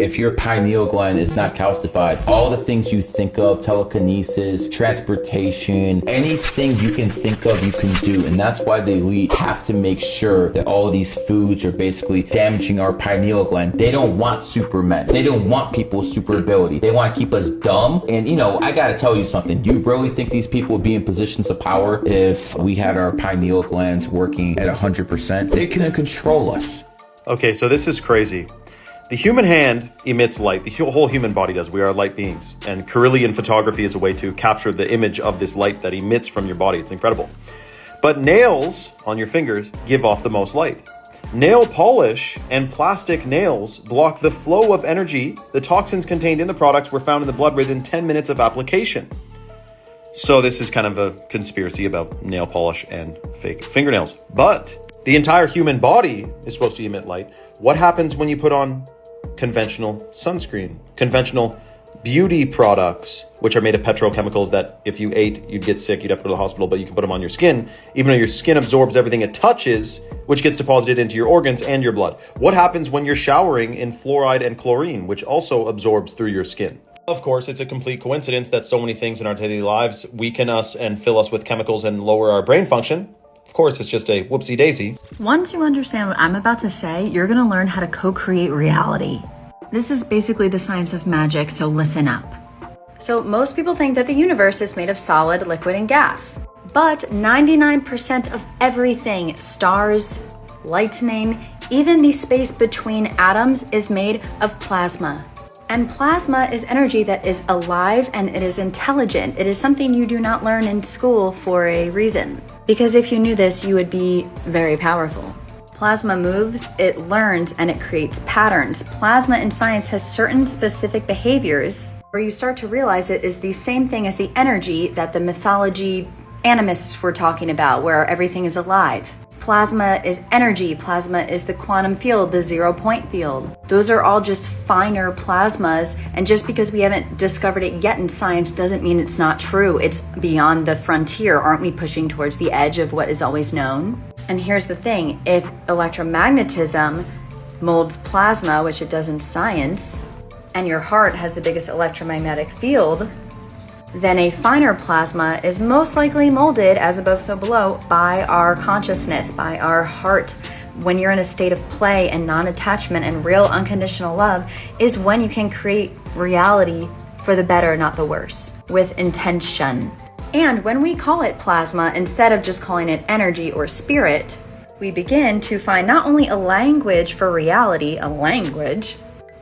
If your pineal gland is not calcified, all the things you think of, telekinesis, transportation, anything you can think of, you can do. And that's why the elite have to make sure that all of these foods are basically damaging our pineal gland. They don't want supermen. They don't want people with super ability. They want to keep us dumb. And you know, I gotta tell you something. You really think these people would be in positions of power if we had our pineal glands working at 100%? They can control us. Okay, so this is crazy. The human hand emits light. The whole human body does. We are light beings. And Carillion photography is a way to capture the image of this light that emits from your body. It's incredible. But nails on your fingers give off the most light. Nail polish and plastic nails block the flow of energy. The toxins contained in the products were found in the blood within 10 minutes of application. So this is kind of a conspiracy about nail polish and fake fingernails. But the entire human body is supposed to emit light. What happens when you put on conventional sunscreen, conventional beauty products, which are made of petrochemicals that if you ate, you'd get sick, you'd have to go to the hospital, but you can put them on your skin, even though your skin absorbs everything it touches, which gets deposited into your organs and your blood. What happens when you're showering in fluoride and chlorine, which also absorbs through your skin? Of course, it's a complete coincidence that so many things in our daily lives weaken us and fill us with chemicals and lower our brain function. Of course, it's just a whoopsie daisy. Once you understand what I'm about to say, you're going to learn how to co-create reality. This is basically the science of magic, so listen up. So most people think that the universe is made of solid, liquid, and gas. But 99% of everything, stars, lightning, even the space between atoms is made of plasma. And plasma is energy that is alive and it is intelligent. It is something you do not learn in school for a reason. Because if you knew this, you would be very powerful. Plasma moves, it learns, and it creates patterns. Plasma in science has certain specific behaviors where you start to realize it is the same thing as the energy that the mythology animists were talking about, where everything is alive. Plasma is energy. Plasma is the quantum field, the 0-point field. Those are all just finer plasmas, and just because we haven't discovered it yet in science doesn't mean it's not true. It's beyond the frontier. Aren't we pushing towards the edge of what is always known? And here's the thing, if electromagnetism molds plasma, which it does in science, and your heart has the biggest electromagnetic field, then a finer plasma is most likely molded, as above so below, by our consciousness, by our heart. When you're in a state of play and non-attachment and real unconditional love is when you can create reality for the better, not the worse, with intention. And when we call it plasma, instead of just calling it energy or spirit, we begin to find not only a language for reality,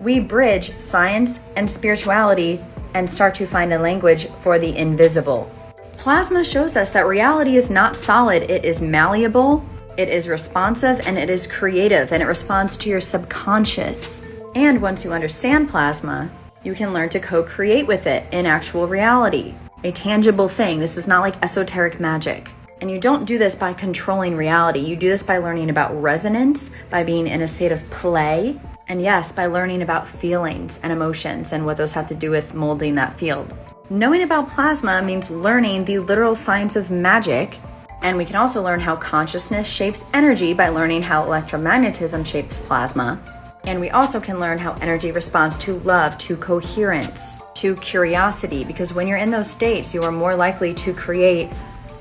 we bridge science and spirituality and start to find a language for the invisible. Plasma shows us that reality is not solid, it is malleable, it is responsive, and it is creative, and it responds to your subconscious. And once you understand plasma, you can learn to co-create with it in actual reality, a tangible thing. This is not like esoteric magic. And you don't do this by controlling reality. You do this by learning about resonance, by being in a state of play, and yes, by learning about feelings and emotions and what those have to do with molding that field. Knowing about plasma means learning the literal science of magic, and we can also learn how consciousness shapes energy by learning how electromagnetism shapes plasma. And we also can learn how energy responds to love, to coherence, to curiosity, because when you're in those states, you are more likely to create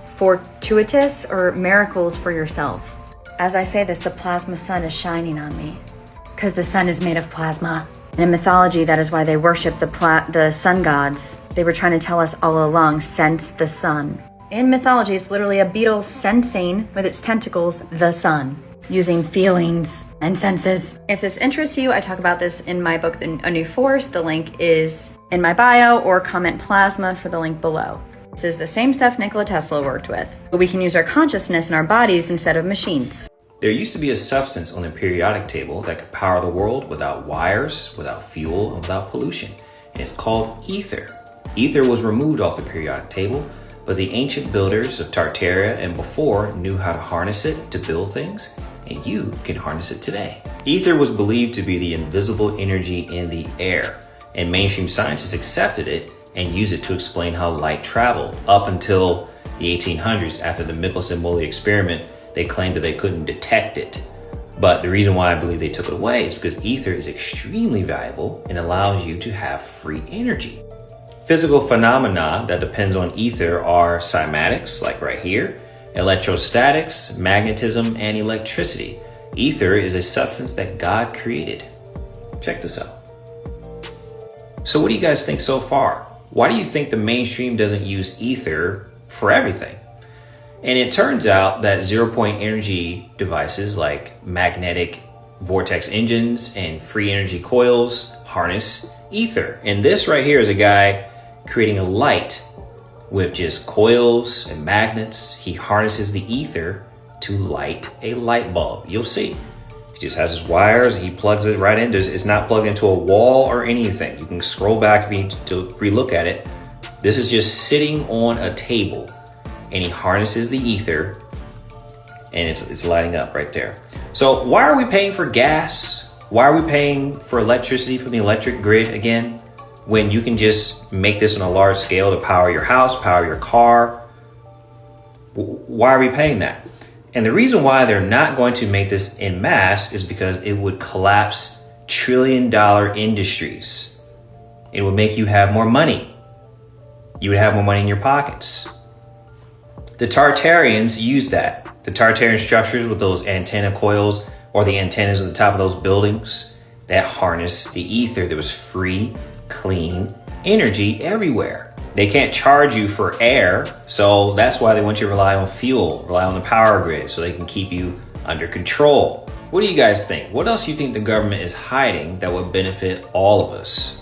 fortuitous or miracles for yourself. As I say this, the plasma sun is shining on me, because the sun is made of plasma. And in mythology, that is why they worship the sun gods. They were trying to tell us all along, sense the sun. In mythology, it's literally a beetle sensing with its tentacles the sun, using feelings and senses. If this interests you, I talk about this in my book, A New Force. The link is in my bio, or comment plasma for the link below. This is the same stuff Nikola Tesla worked with, but we can use our consciousness in our bodies instead of machines. There used to be a substance on the periodic table that could power the world without wires, without fuel, and without pollution, and it's called ether. Ether was removed off the periodic table, but the ancient builders of Tartaria and before knew how to harness it to build things, and you can harness it today. Ether was believed to be the invisible energy in the air, and mainstream scientists accepted it and used it to explain how light traveled. Up until the 1800s, after the Michelson-Morley experiment, they claimed that they couldn't detect it. But the reason why I believe they took it away is because ether is extremely valuable and allows you to have free energy. Physical phenomena that depends on ether are cymatics, like right here, electrostatics, magnetism, and electricity. Ether is a substance that God created. Check this out. So what do you guys think so far? Why do you think the mainstream doesn't use ether for everything? And it turns out that zero-point energy devices like magnetic vortex engines and free energy coils harness ether. And this right here is a guy creating a light with just coils and magnets. He harnesses the ether to light a light bulb. You'll see. He just has his wires and he plugs it right in. It's not plugged into a wall or anything. You can scroll back if you need to relook at it. This is just sitting on a table and he harnesses the ether and it's lighting up right there. So why are we paying for gas? Why are we paying for electricity from the electric grid again, when you can just make this on a large scale to power your house, power your car? Why are we paying that? And the reason why they're not going to make this en masse is because it would collapse trillion-dollar industries. It would make you have more money. You would have more money in your pockets. The Tartarians used that. The Tartarian structures with those antenna coils or the antennas at the top of those buildings that harness the ether. There was free, clean energy everywhere. They can't charge you for air, so that's why they want you to rely on fuel, rely on the power grid, so they can keep you under control. What do you guys think? What else do you think the government is hiding that would benefit all of us?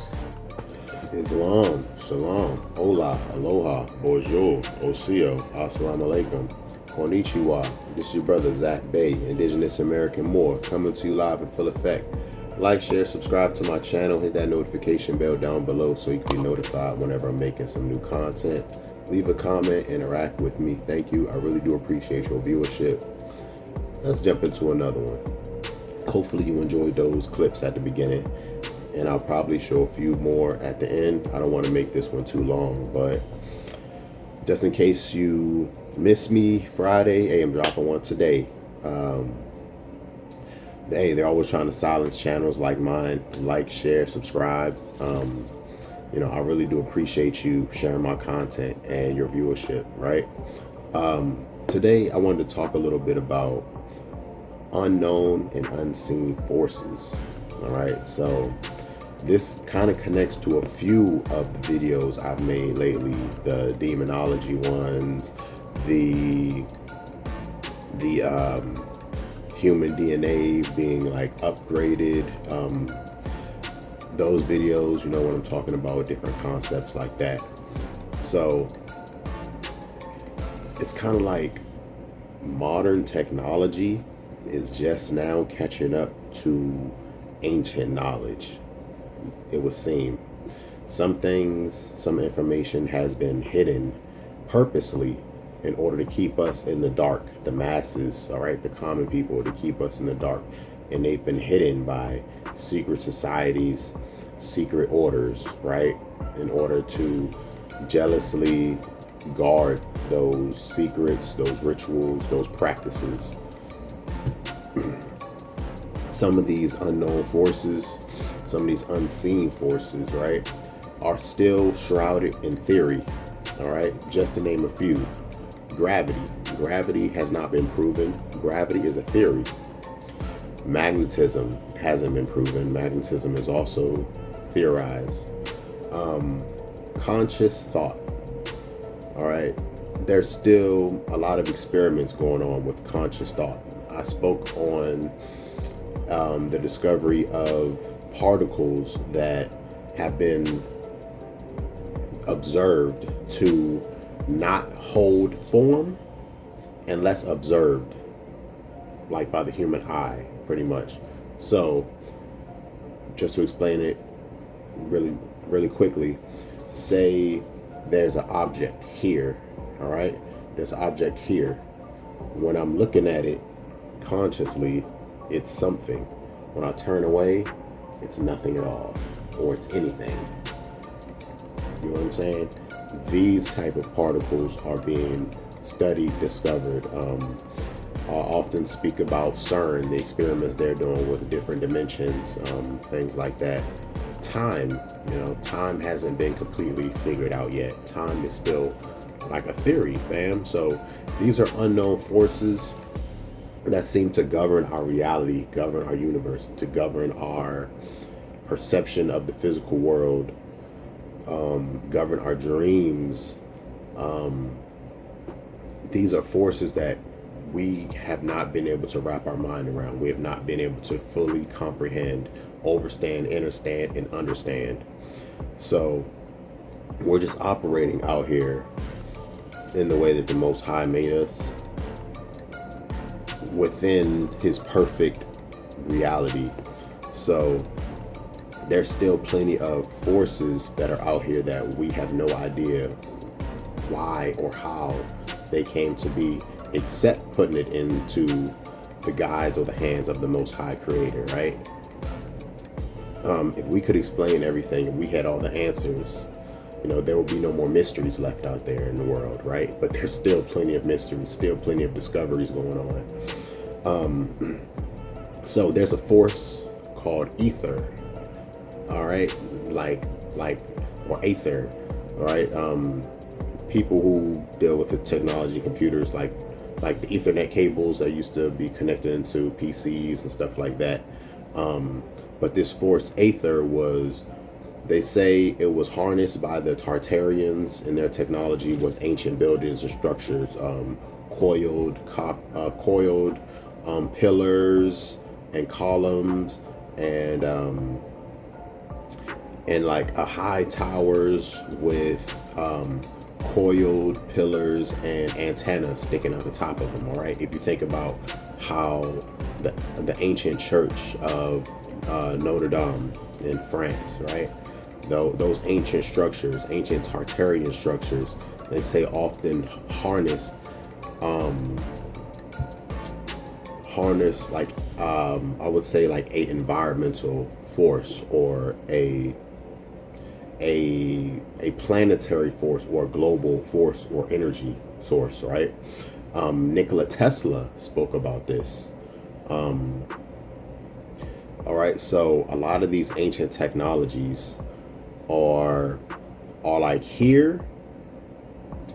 Islam, shalom, hola, aloha, bonjour, osio, assalamu alaikum, konnichiwa. This is your brother Zach Bay, Indigenous American Moor, coming to you live in full effect. Like, share, subscribe to my channel, hit that notification bell down below so you can be notified whenever I'm making some new content. Leave a comment, interact with me. Thank you. I really do appreciate your viewership. Let's jump into another one. Hopefully you enjoyed those clips at the beginning, and I'll probably show a few more at the end. I don't want to make this one too long, but just in case you miss me Friday, hey, I'm dropping one today. Hey, they're always trying to silence channels like mine. Like, share, subscribe. I really do appreciate you sharing my content and your viewership, right? Today, I wanted to talk a little bit about unknown and unseen forces, all right? So this kind of connects to a few of the videos I've made lately, the demonology ones, the human DNA being like upgraded, those videos, you know what I'm talking about, different concepts like that. So it's kind of like modern technology is just now catching up to ancient knowledge. It would seem some things, some information has been hidden purposely in order to keep us in the dark, the masses, all right, the common people, to keep us in the dark. And they've been hidden by secret societies, secret orders, right, in order to jealously guard those secrets, those rituals, those practices. Some of these unknown forces, some of these unseen forces, right, are still shrouded in theory, all right, just to name a few. Gravity has not been proven. Gravity is a theory. Magnetism hasn't been proven. Magnetism is also theorized. Conscious thought, all right, there's still a lot of experiments going on with conscious thought. I spoke on the discovery of particles that have been observed to not hold form unless observed, like by the human eye, pretty much. So just to explain it really quickly, say there's an object here, all right, there's an object here. When I'm looking at it consciously, it's something. When I turn away, it's nothing at all, or it's anything. You know what I'm saying? These type of particles are being studied, discovered. often speak about CERN, the experiments they're doing with different dimensions, things like that. Time, time hasn't been completely figured out yet. Time is still like a theory, fam. So these are unknown forces that seem to govern our reality, govern our universe, to govern our perception of the physical world, govern our dreams. These are forces that we have not been able to wrap our mind around. We have not been able to fully comprehend, understand, and understand. So we're just operating out here in the way that the Most High made us, within his perfect reality. So there's still plenty of forces that are out here that we have no idea why or how they came to be, except putting it into the guides or the hands of the Most High Creator, right? If we could explain everything, if we had all the answers, there would be no more mysteries left out there in the world, right? But there's still plenty of mysteries, still plenty of discoveries going on. So there's a force called ether, all right? Or aether, all right? People who deal with the technology, computers, like the Ethernet cables that used to be connected into PCs and stuff like that. But this force aether they say it was harnessed by the Tartarians in their technology with ancient buildings and structures, coiled pillars and columns, and like high towers with coiled pillars and antennas sticking out the top of them. All right, if you think about how the ancient church of Notre Dame in France, right? Those ancient structures, ancient Tartarian structures, they say often harness like I would say like a environmental force or a planetary force or a global force or energy source, right? Nikola Tesla spoke about this. All right, so a lot of these ancient technologies are like here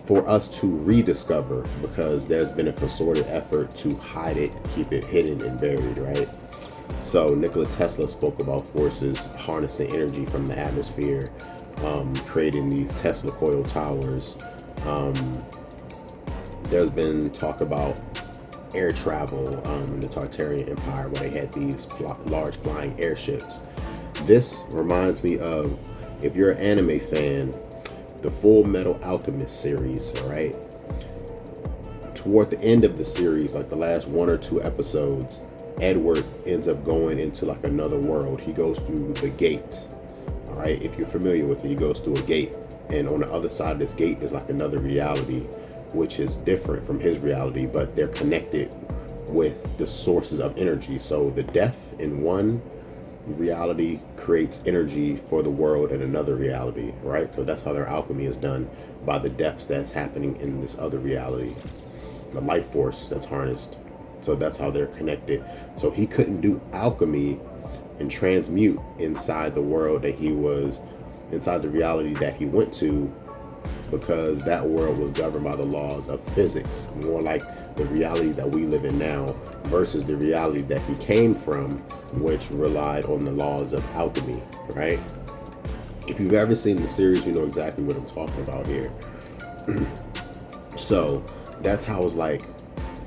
for us to rediscover, because there's been a concerted effort to hide it, keep it hidden and buried, right? So Nikola Tesla spoke about forces harnessing energy from the atmosphere, creating these Tesla coil towers. There's been talk about air travel in the Tartarian Empire, where they had these large flying airships. This reminds me of, if you're an anime fan, the Full Metal Alchemist series, all right? Toward the end of the series, like the last 1 or 2 episodes, Edward ends up going into like another world. He goes through the gate, all right? If you're familiar with it, he goes through a gate, and on the other side of this gate is like another reality, which is different from his reality, but they're connected with the sources of energy. So the death in one reality creates energy for the world in another reality, right? So that's how their alchemy is done, by the deaths that's happening in this other reality, the life force that's harnessed. So that's how they're connected. So he couldn't do alchemy and transmute inside the world that he was, inside the reality that he went to, because that world was governed by the laws of physics, more like the reality that we live in now versus the reality that he came from, which relied on the laws of alchemy, right? If you've ever seen the series, you know exactly what I'm talking about here. So that's how it's like,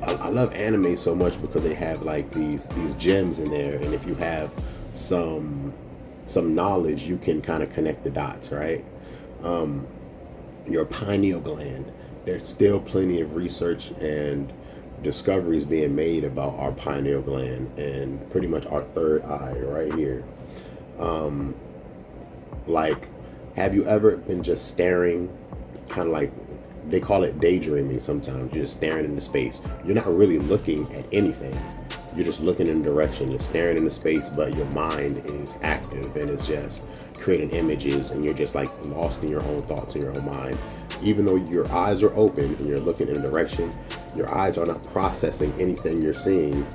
I love anime so much because they have like these gems in there, and if you have some knowledge, you can kind of connect the dots, right? Your pineal gland. There's still plenty of research and discoveries being made about our pineal gland and pretty much our third eye right here. Like, have you ever been just staring, kind of like, they call it daydreaming sometimes. You're just staring into space. You're not really looking at anything. You're just looking in a direction. You're staring into space, but your mind is active and it's just creating images, and you're just like lost in your own thoughts in your own mind. Even though your eyes are open and you're looking in a direction, Your eyes are not processing anything you're seeing.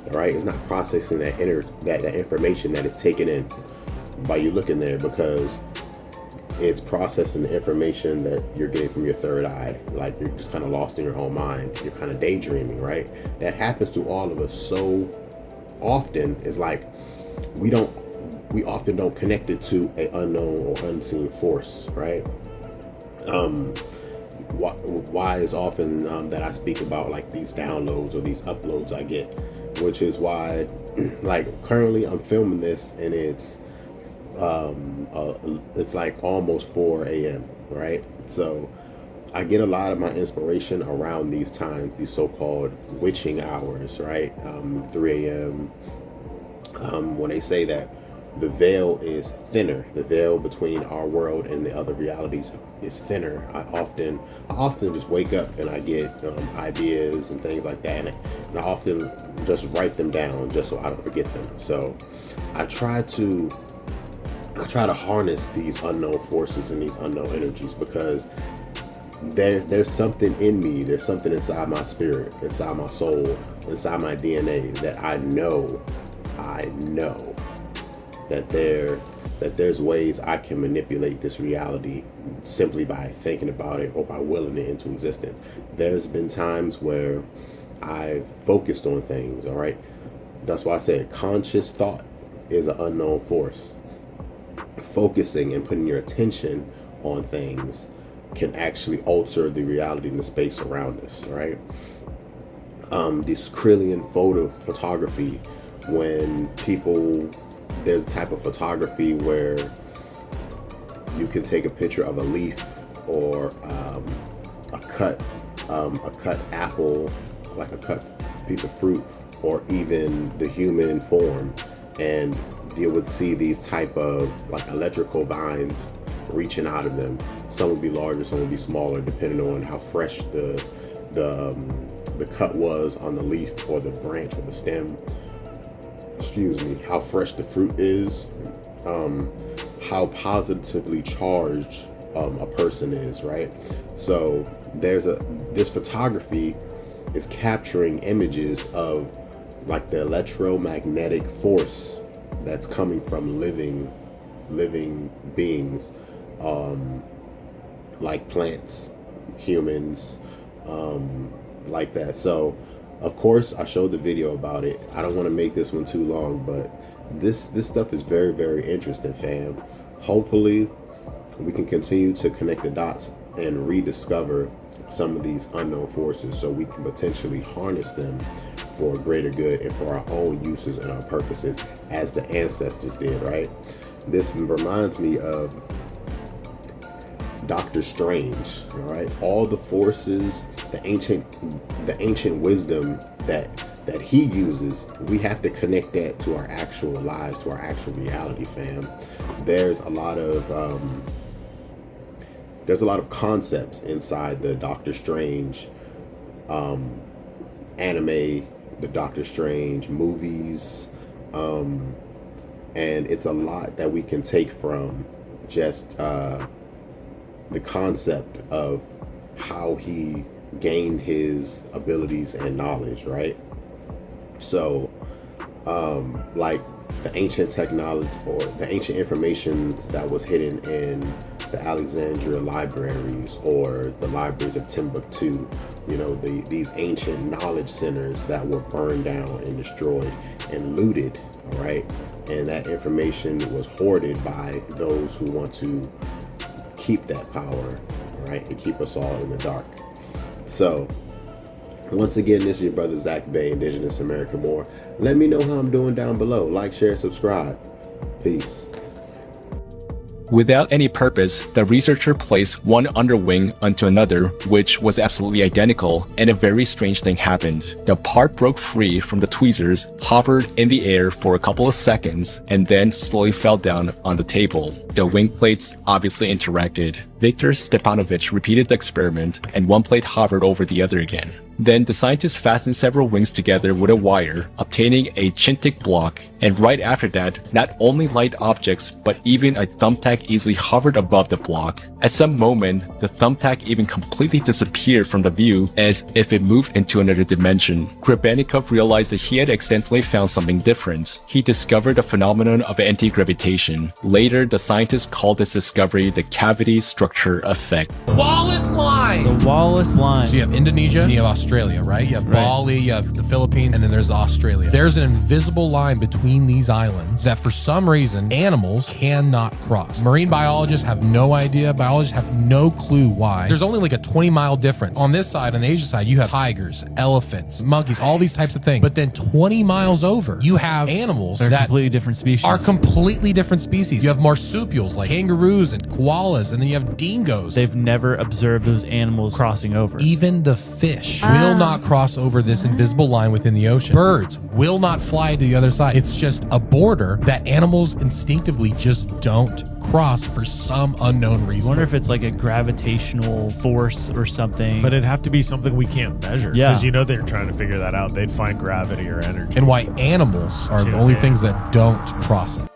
All right, it's not processing that information that is taken in by you looking there, because it's processing the information that you're getting from your third eye. Like, you're just kind of lost in your own mind. You're kind of daydreaming, right? That happens to all of us so often. Is like we often don't connect it to an unknown or unseen force, right? Why is often that I speak about like these downloads or these uploads I get, which is why like currently I'm filming this, and it's like almost 4 a.m. right? So I get a lot of my inspiration around these times, these so-called witching hours, right? 3 a.m. When they say that the veil is thinner, the veil between our world and the other realities is thinner. I often just wake up and I get ideas and things like that, and I often just write them down just so I don't forget them. So I try to harness these unknown forces and these unknown energies, because there's something in me, there's something inside my spirit, inside my soul, inside my DNA that I know that there's ways I can manipulate this reality simply by thinking about it or by willing it into existence. There's been times where I've focused on things, all right? That's why I said conscious thought is an unknown force. Focusing and putting your attention on things can actually alter the reality and the space around us, right? This Krillian photography, when there's a type of photography where you can take a picture of a leaf or a cut apple, like a cut piece of fruit, or even the human form, and you would see these type of like electrical vines reaching out of them. Some would be larger, some would be smaller, depending on how fresh the cut was on the leaf or the branch or the stem. Excuse me, how fresh the fruit is, how positively charged a person is, right? So this photography is capturing images of like the electromagnetic force that's coming from living beings, like plants, humans, like that. So of course I showed the video about it. I don't want to make this one too long, but this stuff is very, very interesting, fam. Hopefully we can continue to connect the dots and rediscover some of these unknown forces, so we can potentially harness them for greater good and for our own uses and our purposes, as the ancestors did, right? This reminds me of Doctor Strange, all right? All the forces, the ancient wisdom that he uses, we have to connect that to our actual lives, to our actual reality, fam. There's a lot of concepts inside the Doctor Strange anime, the Doctor Strange movies, and it's a lot that we can take from just the concept of how he gained his abilities and knowledge, right? So like the ancient technology or the ancient information that was hidden in the Alexandria libraries or the libraries of Timbuktu, you know, these ancient knowledge centers that were burned down and destroyed and looted, all right? And that information was hoarded by those who want to keep that power, all right, and keep us all in the dark. So once again, this is your brother Zach Bay, Indigenous American Moor. Let me know how I'm doing down below. Like, share, subscribe. Peace. Without any purpose, the researcher placed one underwing onto another, which was absolutely identical, and a very strange thing happened. The part broke free from the tweezers, hovered in the air for a couple of seconds, and then slowly fell down on the table. The wing plates obviously interacted. Viktor Stepanovich repeated the experiment, and one plate hovered over the other again. Then the scientists fastened several wings together with a wire, obtaining a chintic block, and right after that, not only light objects, but even a thumbtack easily hovered above the block. At some moment, the thumbtack even completely disappeared from the view as if it moved into another dimension. Grebennikov realized that he had accidentally found something different. He discovered the phenomenon of anti-gravitation. Later, the scientists called this discovery the cavity structure effect. Wallace Line! The Wallace Line. So you have Indonesia and you have Australia, right? You have Bali, you have the Philippines, and then there's Australia. There's an invisible line between these islands that for some reason animals cannot cross. Marine biologists have no idea. Biologists have no clue why. There's only like a 20-mile difference. On this side, on the Asia side, you have tigers, elephants, monkeys, all these types of things. But then 20 miles over, you have animals They're that completely different species. are completely different species. You have marsupials like kangaroos and koalas, and then you have dingoes. They've never observed those animals crossing over. Even the fish will not cross over this invisible line within the ocean. Birds will not fly to the other side. It's just a border that animals instinctively just don't cross for some unknown I reason. wonder if it's like a gravitational force or something. But it'd have to be something we can't measure. Yeah. Because they're trying to figure that out. They'd find gravity or energy. And why animals are the only things that don't cross it.